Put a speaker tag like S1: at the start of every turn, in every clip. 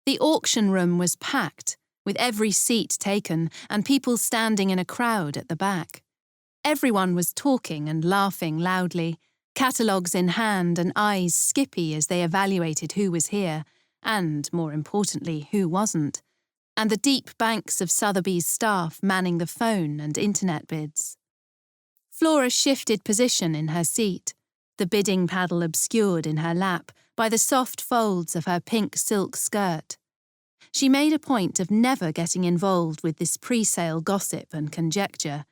S1: The auction room was packed, with every seat taken and people standing in a crowd at the back. Everyone was talking and laughing loudly, catalogues in hand and eyes skippy as they evaluated who was here, and, more importantly, who wasn't, and the deep banks of Sotheby's staff manning the phone and internet bids. Flora shifted position in her seat, the bidding paddle obscured in her lap by the soft folds of her pink silk skirt. She made a point of never getting involved with this pre-sale gossip and conjecture.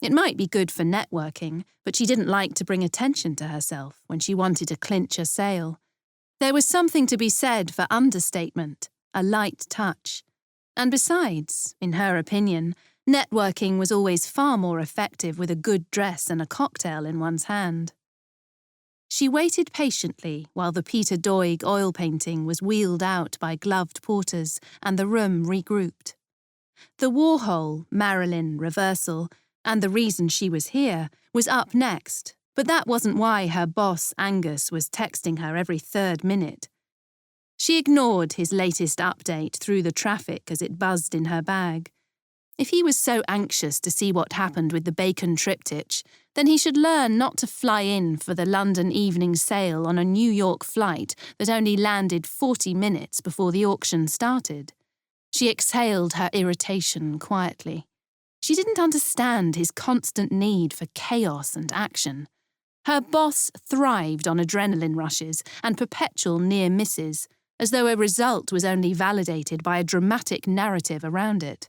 S1: It might be good for networking, but she didn't like to bring attention to herself when she wanted to clinch a sale. There was something to be said for understatement, a light touch. And besides, in her opinion, networking was always far more effective with a good dress and a cocktail in one's hand. She waited patiently while the Peter Doig oil painting was wheeled out by gloved porters and the room regrouped. The Warhol, Marilyn reversal, and the reason she was here, was up next, but that wasn't why her boss, Angus, was texting her every third minute. She ignored his latest update through the traffic as it buzzed in her bag. If he was so anxious to see what happened with the bacon triptych, then he should learn not to fly in for the London evening sale on a New York flight that only landed 40 minutes before the auction started. She exhaled her irritation quietly. She didn't understand his constant need for chaos and action. Her boss thrived on adrenaline rushes and perpetual near misses, as though a result was only validated by a dramatic narrative around it.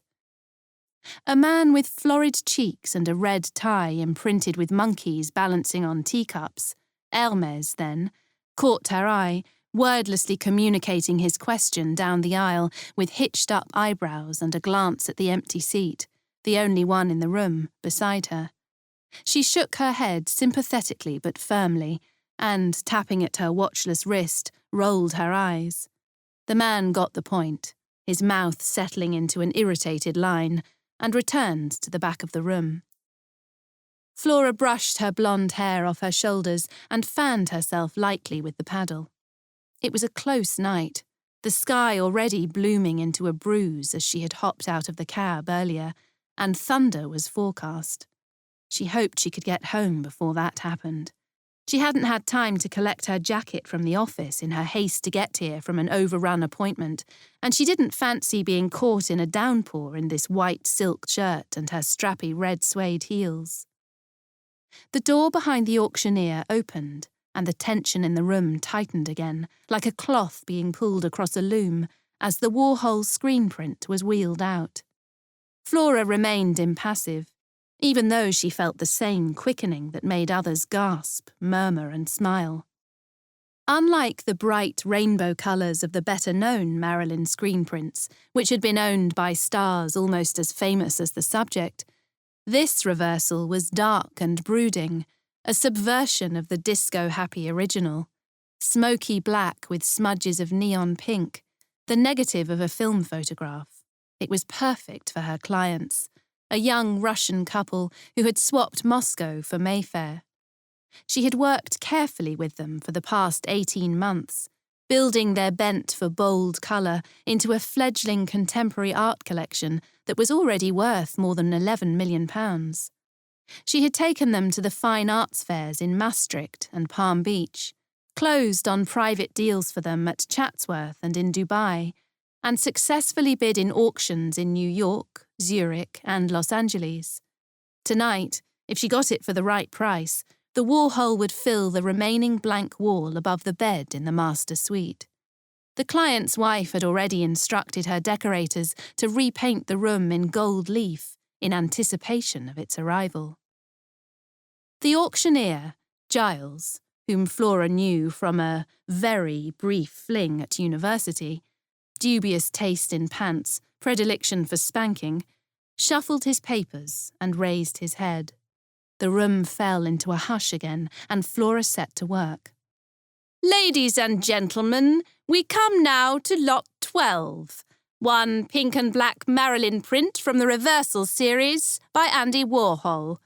S1: A man with florid cheeks and a red tie imprinted with monkeys balancing on teacups, Hermes then, caught her eye, wordlessly communicating his question down the aisle with hitched-up eyebrows and a glance at the empty seat, the only one in the room, beside her. She shook her head sympathetically but firmly, and, tapping at her watchless wrist, rolled her eyes. The man got the point, his mouth settling into an irritated line, and returned to the back of the room. Flora brushed her blonde hair off her shoulders and fanned herself lightly with the paddle. It was a close night, the sky already blooming into a bruise as she had hopped out of the cab earlier, and thunder was forecast. She hoped she could get home before that happened. She hadn't had time to collect her jacket from the office in her haste to get here from an overrun appointment, and she didn't fancy being caught in a downpour in this white silk shirt and her strappy red suede heels. The door behind the auctioneer opened, and the tension in the room tightened again, like a cloth being pulled across a loom, as the Warhol screen print was wheeled out. Flora remained impassive, even though she felt the same quickening that made others gasp, murmur and smile. Unlike the bright rainbow colours of the better-known Marilyn screen prints, which had been owned by stars almost as famous as the subject, this reversal was dark and brooding, a subversion of the disco-happy original. Smoky black with smudges of neon pink, the negative of a film photograph. It was perfect for her clients, a young Russian couple who had swapped Moscow for Mayfair. She had worked carefully with them for the past 18 months, building their bent for bold colour into a fledgling contemporary art collection that was already worth more than £11 million. She had taken them to the fine arts fairs in Maastricht and Palm Beach, closed on private deals for them at Chatsworth and in Dubai, and successfully bid in auctions in New York, Zurich, and Los Angeles. Tonight, if she got it for the right price, the Warhol would fill the remaining blank wall above the bed in the master suite. The client's wife had already instructed her decorators to repaint the room in gold leaf in anticipation of its arrival. The auctioneer, Giles, whom Flora knew from a very brief fling at university, dubious taste in pants, predilection for spanking, shuffled his papers and raised his head. The room fell into a hush again, and Flora set to work. "Ladies and gentlemen, we come now to lot 12, one pink and black Marilyn print from the Reversal series by Andy Warhol,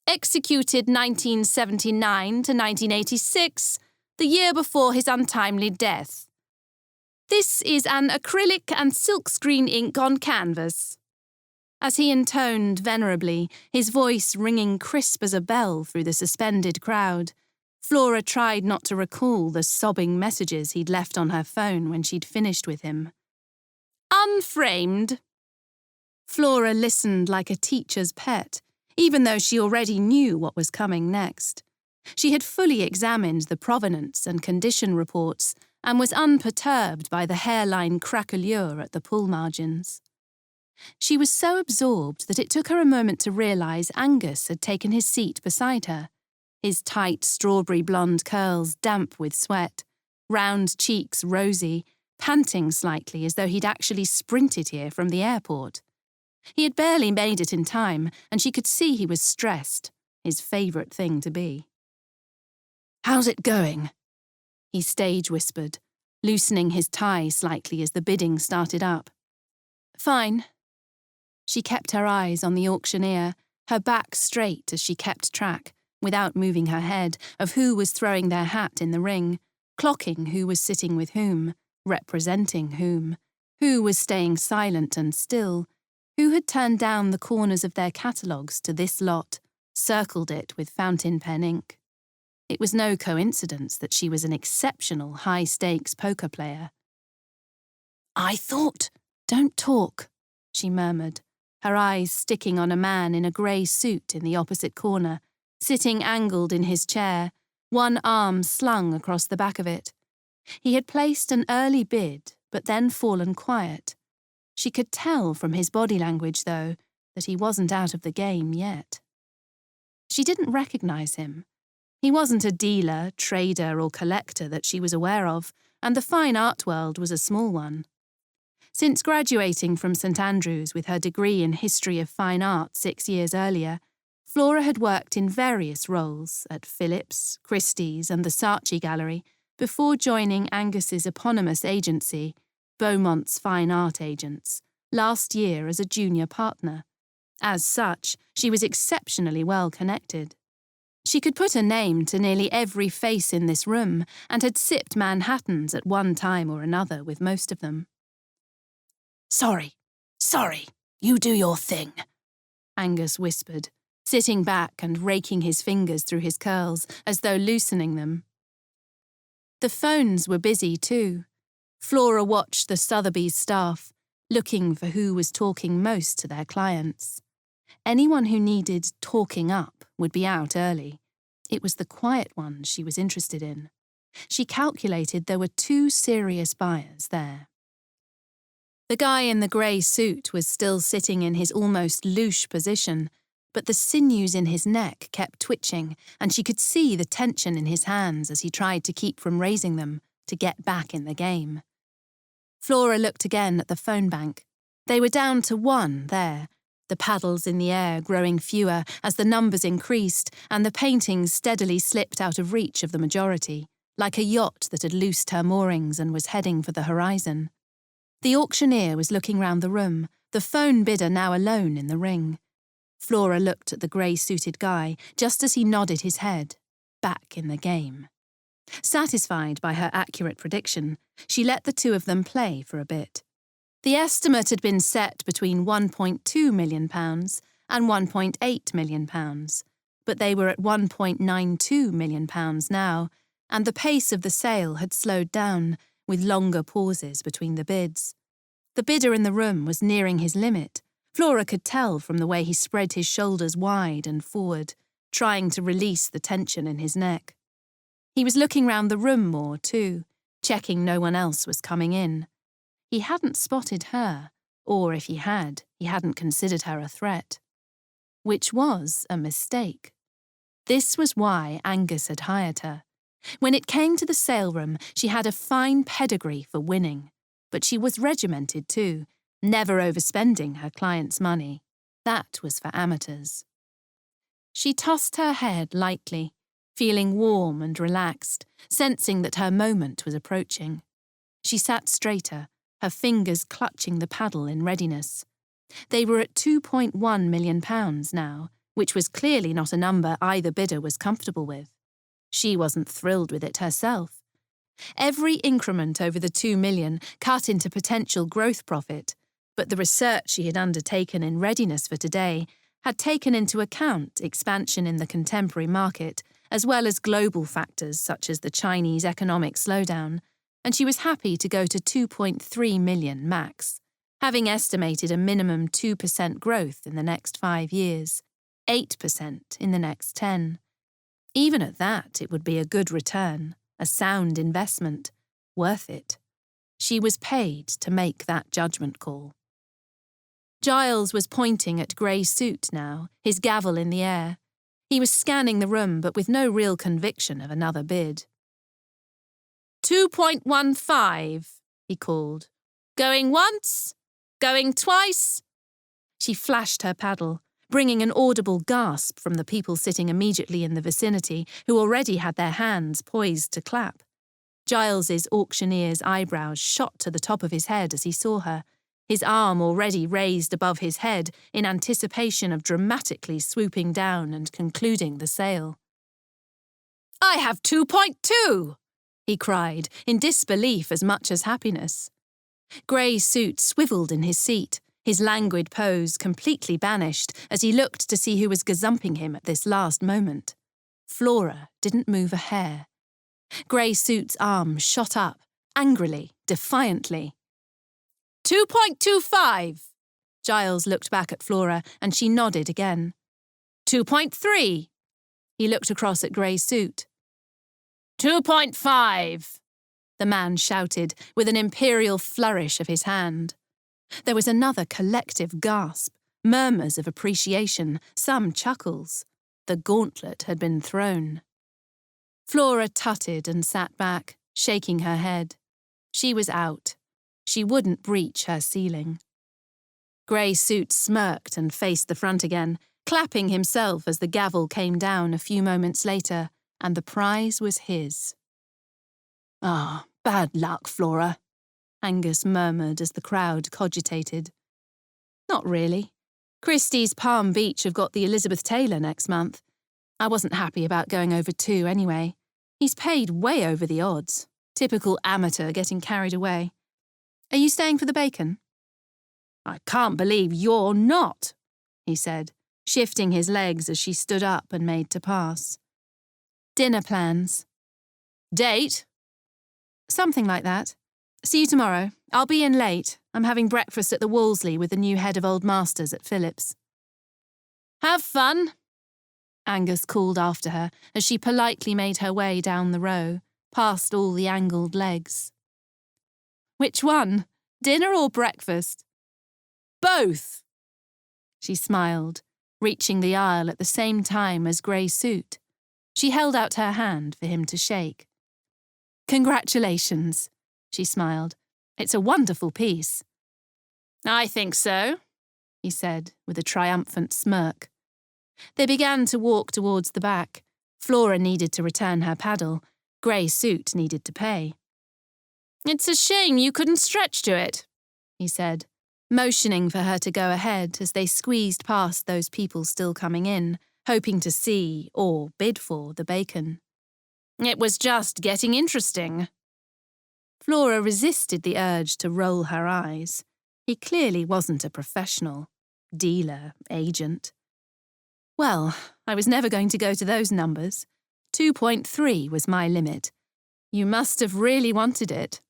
S1: executed 1979 to 1986, the year before his untimely death. This is an acrylic and silkscreen ink on canvas." As he intoned venerably, his voice ringing crisp as a bell through the suspended crowd, Flora tried not to recall the sobbing messages he'd left on her phone when she'd finished with him. "Unframed." Flora listened like a teacher's pet, even though she already knew what was coming next. She had fully examined the provenance and condition reports and was unperturbed by the hairline craquelure at the pull margins. She was so absorbed that it took her a moment to realise Angus had taken his seat beside her, his tight strawberry blonde curls damp with sweat, round cheeks rosy, panting slightly as though he'd actually sprinted here from the airport. He had barely made it in time, and she could see he was stressed, his favourite thing to be. "How's it going?" he stage-whispered, loosening his tie slightly as the bidding started up. "Fine." She kept her eyes on the auctioneer, her back straight as she kept track, without moving her head, of who was throwing their hat in the ring, clocking who was sitting with whom, representing who was staying silent and still, who had turned down the corners of their catalogues to this lot, circled it with fountain pen ink. It was no coincidence that she was an exceptional high-stakes poker player. "I thought—" "Don't talk," she murmured, her eyes sticking on a man in a grey suit in the opposite corner, sitting angled in his chair, one arm slung across the back of it. He had placed an early bid, but then fallen quiet. She could tell from his body language, though, that he wasn't out of the game yet. She didn't recognise him. He wasn't a dealer, trader or collector that she was aware of, and the fine art world was a small one. Since graduating from St Andrews with her degree in History of Fine Art 6 years earlier, Flora had worked in various roles at Phillips, Christie's and the Saatchi Gallery before joining Angus's eponymous agency, Beaumont's Fine Art Agents, last year as a junior partner. As such, she was exceptionally well connected. She could put a name to nearly every face in this room and had sipped Manhattans at one time or another with most of them. Sorry, you do your thing," Angus whispered, sitting back and raking his fingers through his curls as though loosening them. The phones were busy too. Flora watched the Sotheby's staff, looking for who was talking most to their clients. Anyone who needed talking up would be out early. It was the quiet ones she was interested in. She calculated there were 2 serious buyers there. The guy in the grey suit was still sitting in his almost louche position, but the sinews in his neck kept twitching, and she could see the tension in his hands as he tried to keep from raising them to get back in the game. Flora looked again at the phone bank. They were down to 1 there, the paddles in the air growing fewer as the numbers increased and the paintings steadily slipped out of reach of the majority, like a yacht that had loosed her moorings and was heading for the horizon. The auctioneer was looking round the room, the phone bidder now alone in the ring. Flora looked at the grey-suited guy just as he nodded his head, back in the game. Satisfied by her accurate prediction, she let the 2 of them play for a bit. The estimate had been set between £1.2 million and £1.8 million, but they were at £1.92 million now, and the pace of the sale had slowed down, with longer pauses between the bids. The bidder in the room was nearing his limit. Flora could tell from the way he spread his shoulders wide and forward, trying to release the tension in his neck. He was looking round the room more, too, checking no one else was coming in. He hadn't spotted her, or if he had, he hadn't considered her a threat. Which was a mistake. This was why Angus had hired her. When it came to the sale room, she had a fine pedigree for winning, but she was regimented too, never overspending her clients' money. That was for amateurs. She tossed her head lightly, feeling warm and relaxed, sensing that her moment was approaching. She sat straighter, her fingers clutching the paddle in readiness. They were at £2.1 million now, which was clearly not a number either bidder was comfortable with. She wasn't thrilled with it herself. Every increment over the 2 million cut into potential growth profit, but the research she had undertaken in readiness for today had taken into account expansion in the contemporary market, as well as global factors such as the Chinese economic slowdown, and she was happy to go to 2.3 million max, having estimated a minimum 2% growth in the next 5 years, 8% in the next 10. Even at that, it would be a good return, a sound investment, worth it. She was paid to make that judgment call. Giles was pointing at Gray's suit now, his gavel in the air. He was scanning the room, but with no real conviction of another bid. 2.15, he called. Going once? Going twice? She flashed her paddle, bringing an audible gasp from the people sitting immediately in the vicinity who already had their hands poised to clap. Giles's auctioneer's eyebrows shot to the top of his head as he saw her, his arm already raised above his head in anticipation of dramatically swooping down and concluding the sale. "I have 2.2!" he cried, in disbelief as much as happiness. Gray's suit swiveled in his seat, his languid pose completely banished as he looked to see who was gazumping him at this last moment. Flora didn't move a hair. Gray's suit's arm shot up, angrily, defiantly. 2.25! Giles looked back at Flora, and she nodded again. 2.3! He looked across at Gray's suit. 2.5! The man shouted, with an imperial flourish of his hand. There was another collective gasp, murmurs of appreciation, some chuckles. The gauntlet had been thrown. Flora tutted and sat back, shaking her head. She was out. She wouldn't breach her ceiling. Gray's suit smirked and faced the front again, clapping himself as the gavel came down a few moments later, and the prize was his. "Ah, bad luck, Flora," Angus murmured as the crowd cogitated. "Not really. Christie's Palm Beach have got the Elizabeth Taylor next month. I wasn't happy about going over 2 anyway. He's paid way over the odds. Typical amateur getting carried away. Are you staying for the bacon?" "I can't believe you're not," he said, shifting his legs as she stood up and made to pass. "Dinner plans." "Date?" "Something like that. See you tomorrow. I'll be in late. I'm having breakfast at the Wolseley with the new head of Old Masters at Phillips." "Have fun," Angus called after her as she politely made her way down the row, past all the angled legs. "Which one? Dinner or breakfast?" "Both!" She smiled, reaching the aisle at the same time as Gray's suit. She held out her hand for him to shake. "Congratulations," she smiled. "It's a wonderful piece." "I think so," he said, with a triumphant smirk. They began to walk towards the back. Flora needed to return her paddle. Gray's suit needed to pay. "It's a shame you couldn't stretch to it," he said, motioning for her to go ahead as they squeezed past those people still coming in, hoping to see, or bid for, the bacon. "It was just getting interesting." Flora resisted the urge to roll her eyes. He clearly wasn't a professional. Dealer, agent. "Well, I was never going to go to those numbers. 2.3 was my limit. You must have really wanted it,"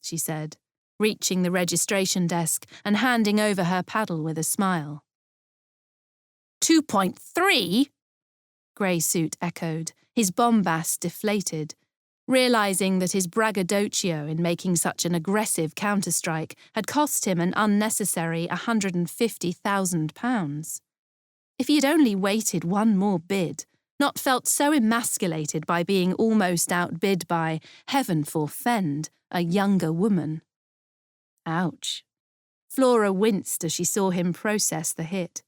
S1: she said, reaching the registration desk and handing over her paddle with a smile. 2.3? Gray's suit echoed, his bombast deflated, realising that his braggadocio in making such an aggressive counterstrike had cost him an unnecessary £150,000. If he had only waited one more bid, not felt so emasculated by being almost outbid by, heaven forfend, a younger woman. Ouch. Flora winced as she saw him process the hit.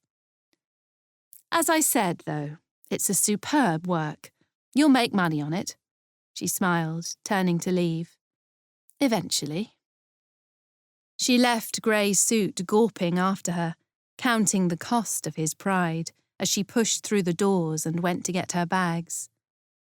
S1: "As I said, though, it's a superb work. You'll make money on it," she smiled, turning to leave. "Eventually." She left Gray's suit gawping after her, counting the cost of his pride, as she pushed through the doors and went to get her bags.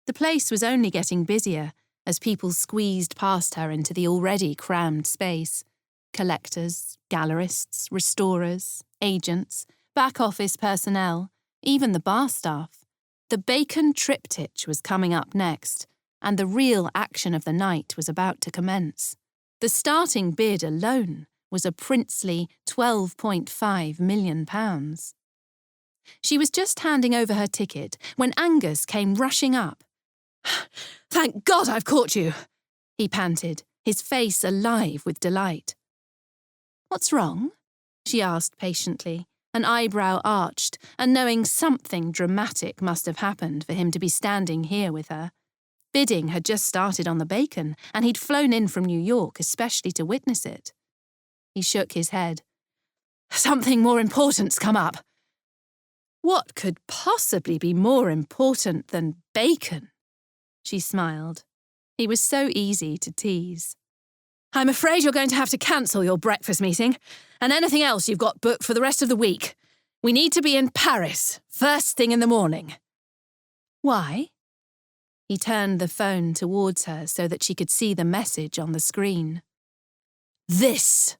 S1: The place was only getting busier, as people squeezed past her into the already crammed space. Collectors, gallerists, restorers, agents, back-office personnel, even the bar staff. The bacon triptych was coming up next, and the real action of the night was about to commence. The starting bid alone was a princely £12.5 million. She was just handing over her ticket when Angus came rushing up. "Thank God I've caught you," he panted, his face alive with delight. "What's wrong?" she asked patiently, an eyebrow arched, and knowing something dramatic must have happened for him to be standing here with her. Bidding had just started on the bacon, and he'd flown in from New York especially to witness it. He shook his head. "Something more important's come up." "What could possibly be more important than bacon?" She smiled. He was so easy to tease. "I'm afraid you're going to have to cancel your breakfast meeting and anything else you've got booked for the rest of the week. We need to be in Paris, first thing in the morning." "Why?" He turned the phone towards her so that she could see the message on the screen. "This."